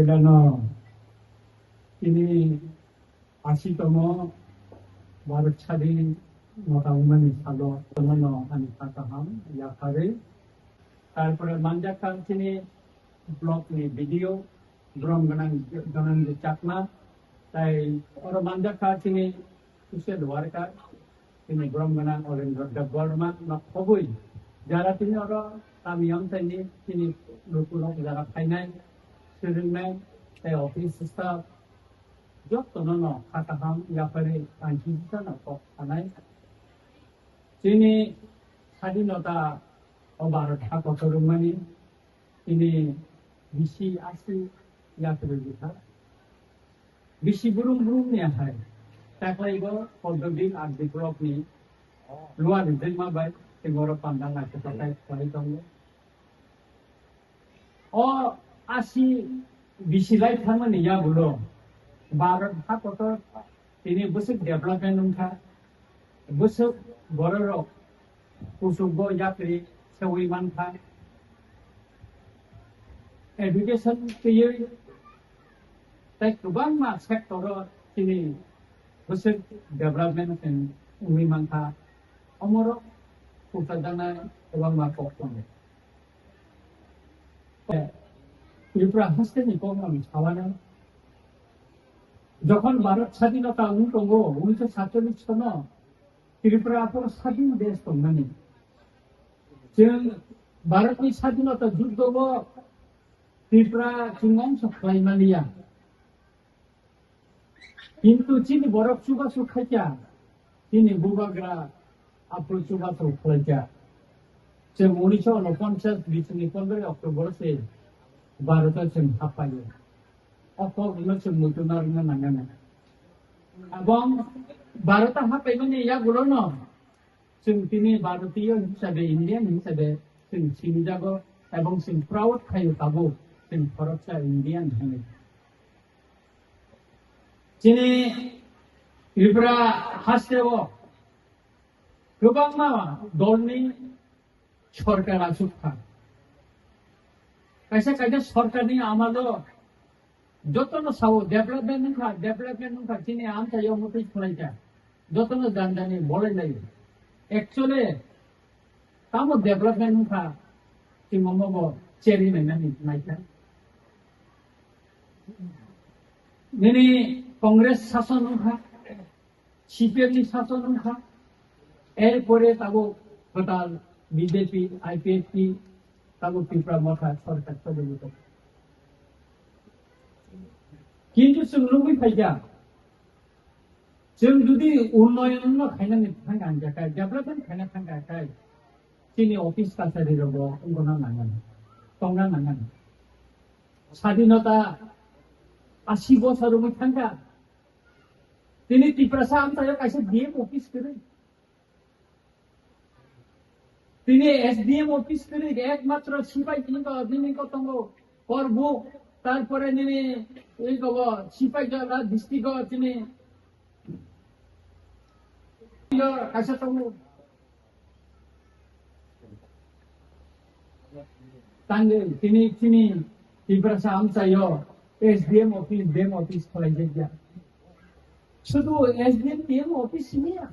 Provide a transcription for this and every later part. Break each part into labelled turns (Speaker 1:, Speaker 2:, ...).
Speaker 1: কইলানো তিনি 80তম ভারত স্বাধীনতা উন্নয়ন সালো তমনো আমি কাটাহাম ইয়াকারে তারপরে মানজাখান তিনি ব্লগ নি ভিডিও গ্রম গণন চাকমা তাই ওর মানজাখা তিনি কুশে দোয়ারকা তিনি গ্রম গণন অরেন্দ্র বর্মা না খবই যারা তিনি ওর তামিয়াম তাইনি তিনি লোকুলক যারা ফাইনাল सोलोंनाय ताई अफिस स्टाफ जत्तनो खाटाहाम याफारे आंखिजाना थानाय जोंनि स्वाधीनता भारत हादरमानि दिनै बिसि आसि याफोर बिथार बिसि बुरुं बुरुंनियाहाय दाख्लैबो पद्मदिन आर्ट बिप्लबनि लुवा लिरदोंमाबाय जों बर' पान्डां नायखौथाय फरायदों आसि बिसिलाय थारमाने याबुलो भारत हादर दिनै बोसोर डेभलपमेन्ट उनखा बोसोर बर' कुसुबो यात्री सेवै मानखा एडुकेशन फैयो ताई गोबां मा सेक्टराव दिनै बोसोर डेभलपमेन्ट उननि मानखा अमर कुसाजानाय गोबां मा दं ত্রিপুরা হাসতেনি কম ছাওয়ানো যখন ভারত স্বাধীনতা উনতঙ্গ 1947 সন ত্রিপুরা স্বাধীন দেশ দंमोन जों भारतनि স্বাধীনতা যুদ্ধबो ত্রিপুরা চিংअंश खालामनाया किन्तु चिनि बरफ सुबासु खायजा चिनि बुबाग्रा आपुल सुबासु खायजा जों 1949 बिसनि 15 अक्ट'बर से भारतआ जों हाबफायो अखौनो जों मुजुनारनो नांगोन এবং भारतआ हाबफायमाने यागुलोनो जों दिनै भारतीय हिसाबै इन्डियान हिसाबै जों सिंजागो এবং जों प्राउड खायो पाबो जों भारतआ इन्डियान होनो दिनै त्रिपुरा हास्टेव गोबां मा दलनि सरकारा सुखा कैसे कैसे सरकार ने आमालो जतनो साव डेभलपमेन्ट नुखा चिनि आमचा यो मते खलाइजा जतनो दानदानि बोलै लायो actually तामो development नुखा चिममबो cherry नायनानि Nayta निनि Congress शासन नुखा सीपीएम नि शासन नुखा एरपरे ताबो टोटाल बीजेपी आईपीएफपी ताबो त्रिपुरा मथा सरकार चलिबो किन्तु जों लुबैफायजा जों जुदि उन्नयन खायनानै थांगांजाखाय डेभलपमेन्ट खायना थांगाखाय जोंनि अफिस काछारियावबो अंगना नांगोन दंना नांगोन स्वाधीनता 80 बोसोरबो थांगा दिनै त्रिपुरा सामथायाव कायसे डीएम अफिस करे दिनै एसडीएम अफिस करे एकमात्र सिपाही दिनै कतंगो करबो তারপরে নিনি এই গব সিপাহীজলা ডিস্ট্রিক্ট চিনি কাছে তো তাঙ্গে চিনি চিনি ত্রিপুরা আমচাইও এসডিএম অফিস ডিএম অফিস খোলাই যাইয়া শুধু এসডিএম ডিএম অফিস নিয়া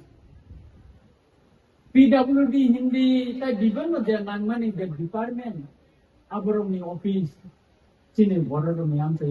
Speaker 1: পিডব্লিউডি হিন্দি তাই বিভিন্ন যে নাংমানি ডিপার্টমেন্ট আবরমনি অফিস চিনি বড় মিয়াম চাই